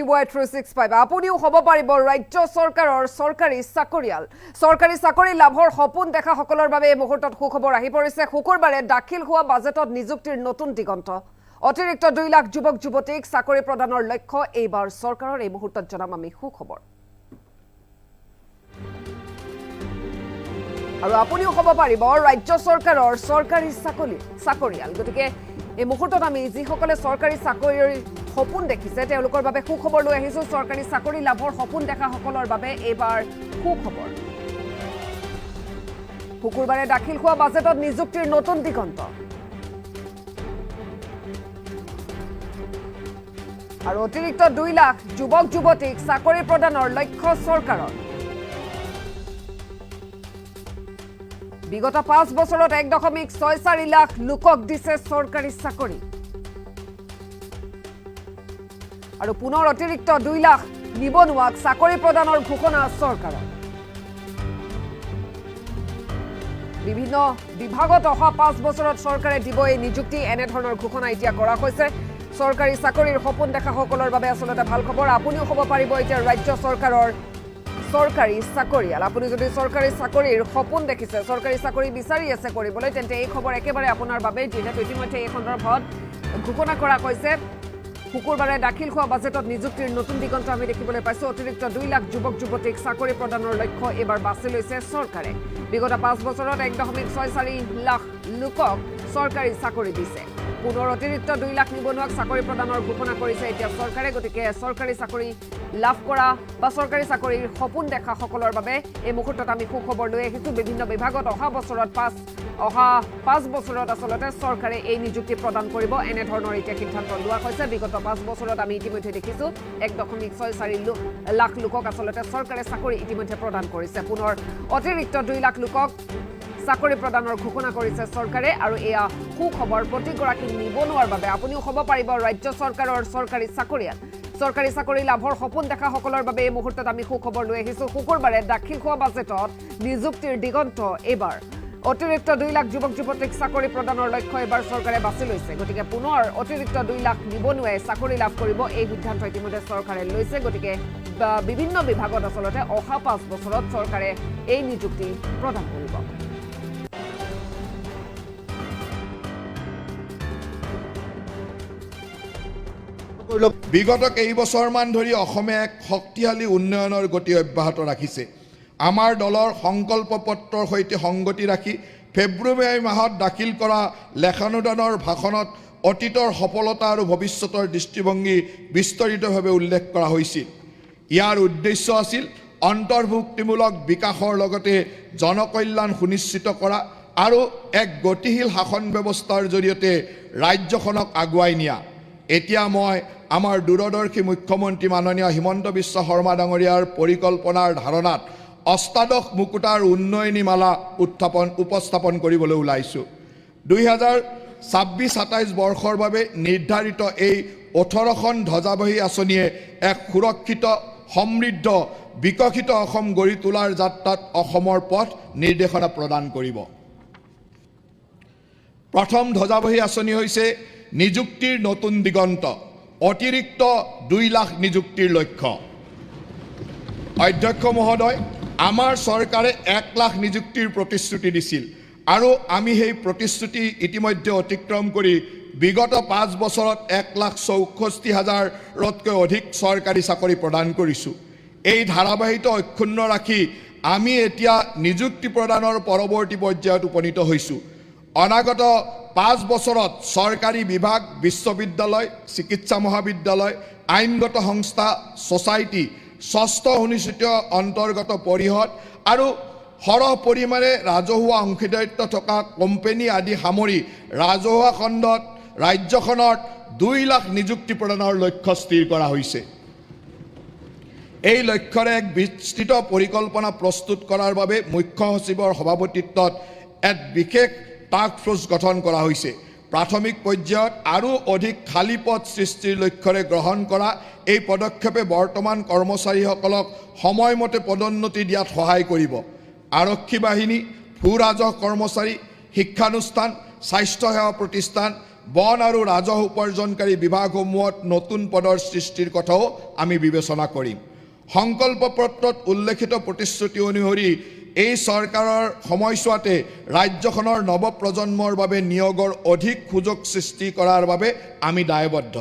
Y365 আপুনিও হব পাৰিব ৰাজ্য চৰকাৰৰ চৰকাৰী চাকৰি লাভৰ সপোন দেখা সকলৰ বাবে এই মুহূৰ্তত সুখবৰ আহি পৰিছে শুকুৰবাৰে দাখিল হোৱা বাজেটত নিযুক্তিৰ নতুন দিগন্ত অতিৰিক্ত 2 লাখ যুৱক যুৱতীক চাকৰি প্ৰদানৰ লক্ষ্য এইবাৰ চৰকাৰৰ এই মুহূৰ্তত জনাম আমি সুখবৰ আৰু আপুনিও হব পাৰিব ৰাজ্য চৰকাৰৰ চৰকাৰী চাকৰিয়াল গতিকে এই মুহূৰ্তত আমি যিসকলে চৰকাৰী চাকৰিৰ সপোন দেখিছে তেওঁলোকৰ বাবে সুখবৰ লৈ আহিছো চৰকাৰী চাকৰি লাভৰ সপোন দেখা সকলৰ বাবে এইবাৰ সুখবৰ শুকুৰবাৰে দাখিল হোৱা বাজেটত নিযুক্তিৰ নতুন দিগন্ত আৰু অতিৰিক্ত 2 লাখ যুৱক যুৱতীক চাকৰি প্ৰদানৰ লক্ষ্য চৰকাৰৰ বিগত 5 বছৰত 1.64 লাখ লোকক দিছে চৰকাৰী চাকৰি আৰু পুনৰ অতিৰিক্ত 2 লাখ নিবনুৱাক চাকৰি প্ৰদানৰ ঘোষণা চৰকাৰৰ বিভিন্ন বিভাগত অহা 5 বছৰত চৰকাৰে দিব এই নিযুক্তি এনে ধৰণৰ ঘোষণা এতিয়া কৰা হৈছে চৰকাৰী চাকৰিৰ সপোন দেখা সকলৰ বাবে আসলতে ভাল খবৰ আপুনিও হ'ব পাৰিব এতিয়া ৰাজ্য চৰকাৰৰ চৰকাৰী চাকৰিয়াল আপুনি যদি চৰকাৰী চাকৰিৰ সপোন দেখিছে চৰকাৰী চাকৰি বিচাৰি আছে কৰিবলৈ তেন্তে এই খবৰ একেবাৰে আপোনাৰ বাবে যেহেতু ইতিমধ্যে এই সন্দৰ্ভত ঘোষণা কৰা হৈছে শুকুৰবাৰে দাখিল হোৱা বাজেটত নিযুক্তিৰ নতুন দিগন্ত আমি দেখিবলৈ পাইছো অতিৰিক্ত 2 লাখ যুৱক যুৱতীক চাকৰি প্ৰদানৰ লক্ষ্য এবাৰ বাছি লৈছে চৰকাৰে বিগত 5 বছৰত 1.64 লাখ লোকক চৰকাৰী চাকৰি দিছে পুনৰ অতিৰিক্ত 2 লাখ নিবনুৱাক চাকৰি প্ৰদানৰ ঘোষণা কৰিছে এতিয়া চৰকাৰে গতিকে চৰকাৰী চাকৰি লাভ কৰা বা চৰকাৰী চাকৰিৰ সপোন দেখা সকলৰ বাবে এই মুহূৰ্তত আমি সুখবৰ লৈ আহিছো বিভিন্ন বিভাগত অহা 5 বছৰত আসলতে চৰকাৰে এই নিযুক্তি প্ৰদান কৰিব এনে ধৰণৰ এতিয়া সিদ্ধান্ত লোৱা হৈছে বিগত 5 বছৰত আমি ইতিমধ্যে দেখিছো 1.64 লাখ লোকক আসলতে চৰকাৰে চাকৰি ইতিমধ্যে প্ৰদান কৰিছে পুনৰ অতিৰিক্ত 2 লাখ লোকক চাকৰি প্ৰদানৰ ঘোষণা কৰিছে চৰকাৰে আৰু এয়া সুখবৰ প্ৰতিগৰাকী নিবনুৱাৰ বাবে আপুনিও হ'ব পাৰিব ৰাজ্য চৰকাৰৰ চৰকাৰী চাকৰিয়াল চৰকাৰী চাকৰি লাভৰ সপোন দেখা সকলৰ বাবে এই মুহূৰ্তত আমি সুখবৰ লৈ আহিছো শুকুৰবাৰে দাখিল হোৱা বাজেটত নিযুক্তিৰ দিগন্ত এবাৰ অতিৰিক্ত 2 লাখ যুৱক যুৱতীক চাকৰি প্ৰদানৰ লক্ষ্য এবাৰ চৰকাৰে বাছি লৈছে গতিকে পুনৰ অতিৰিক্ত 2 লাখ নিবনুৱাই চাকৰি লাভ কৰিব এই সিদ্ধান্ত ইতিমধ্যে চৰকাৰে লৈছে গতিকে বিভিন্ন বিভাগত আসলতে অহা 5 বছৰত চৰকাৰে এই নিযুক্তি প্ৰদান কৰিব বিগত কেইবছৰমান ধৰি অসমে এক শক্তিশালী উন্নয়নৰ গতি অব্যাহত ৰাখিছে আমাৰ দলৰ সংকল্প পত্ৰৰ সৈতে সংগতি ৰাখি ফেব্ৰুৱাৰী মাহত দাখিল কৰা লেখানুদানৰ ভাষণত অতীতৰ সফলতা আৰু ভৱিষ্যতৰ দৃষ্টিভংগী বিস্তৰিতভাৱে উল্লেখ কৰা হৈছিল ইয়াৰ উদ্দেশ্য আছিল অন্তৰ্ভুক্তিমূলক বিকাশৰ লগতে জনকল্যাণ সুনিশ্চিত কৰা আৰু এক গতিশীল শাসন ব্যৱস্থাৰ জৰিয়তে ৰাজ্যখনক আগুৱাই নিয়া এতিয়া মই আমাৰ দূৰদৰ্শী মুখ্যমন্ত্ৰী মাননীয় হিমন্ত বিশ্ব শৰ্মা ডাঙৰীয়াৰ পৰিকল্পনাৰ ধাৰণাত অষ্টাদশ মুকুতাৰ উন্নয়নী মালা উপস্থাপন কৰিবলৈ ওলাইছোঁ 2026-27 বৰ্ষৰ বাবে নিৰ্ধাৰিত এই 18খন ধ্বজাবাহী আঁচনিয়ে এক সুৰক্ষিত সমৃদ্ধ বিকশিত অসম গঢ়ি তোলাৰ যাত্ৰাত অসমৰ পথ নিৰ্দেশনা প্ৰদান কৰিব প্ৰথম ধ্বজাবাহী আঁচনি হৈছে নিযুক্তিৰ নতুন দিগন্ত অতিৰিক্ত 2 লাখ নিযুক্তিৰ লক্ষ্য অধ্যক্ষ মহোদয় আমাৰ চৰকাৰে 1 লাখ নিযুক্তিৰ প্ৰতিশ্ৰুতি দিছিল আৰু আমি সেই প্ৰতিশ্ৰুতি ইতিমধ্যে অতিক্ৰম কৰি বিগত 5 বছৰত 1,64,000তকৈ অধিক চৰকাৰী চাকৰি প্ৰদান কৰিছোঁ এই ধাৰাবাহিকতা অক্ষুণ্ণ ৰাখি আমি এতিয়া নিযুক্তি প্ৰদানৰ পৰৱৰ্তী পৰ্যায়ত উপনীত হৈছোঁ অনাগত 5 বছৰত চৰকাৰী বিভাগ বিশ্ববিদ্যালয় চিকিৎসা মহাবিদ্যালয় আইনগত সংস্থা সোসাইটি ষষ্ঠ অনুসূচিত অন্তৰ্গত পৰিষদ আৰু সৰহ পৰিমাণে ৰাজহুৱা অংশীদাৰিত্ব থকা কোম্পানী আদি সামৰি ৰাজহুৱা খণ্ডত ৰাজ্যখনত 2 লাখ নিযুক্তি প্ৰদানৰ লক্ষ্য স্থিৰ কৰা হৈছে এই লক্ষ্যৰে এক বিস্তৃত পৰিকল্পনা প্ৰস্তুত কৰাৰ বাবে মুখ্য সচিবৰ সভাপতিত্বত এক বিশেষ টাস্ক ফোৰ্স গঠন কৰা হৈছে প্ৰাথমিক পৰ্যায়ত আৰু অধিক খালী পদ সৃষ্টিৰ লক্ষ্যৰে গ্ৰহণ কৰা এই পদক্ষেপে বৰ্তমান কৰ্মচাৰীসকলক সময়মতে পদোন্নতি দিয়াত সহায় কৰিব আৰক্ষী বাহিনী ভূ ৰাজহ কৰ্মচাৰী শিক্ষানুষ্ঠান স্বাস্থ্য সেৱা প্ৰতিষ্ঠান বন আৰু ৰাজহ উপাৰ্জনকাৰী বিভাগসমূহত নতুন পদৰ সৃষ্টিৰ কথাও আমি বিবেচনা কৰিম। সংকল্প পত্ৰত উল্লেখিত প্ৰতিশ্ৰুতি অনুসৰি এই চৰকাৰৰ সময়ছোৱাতে ৰাজ্যখনৰ নৱপ্ৰজন্মৰ বাবে নিয়োগৰ অধিক সুযোগ সৃষ্টি কৰাৰ বাবে আমি দায়বদ্ধ।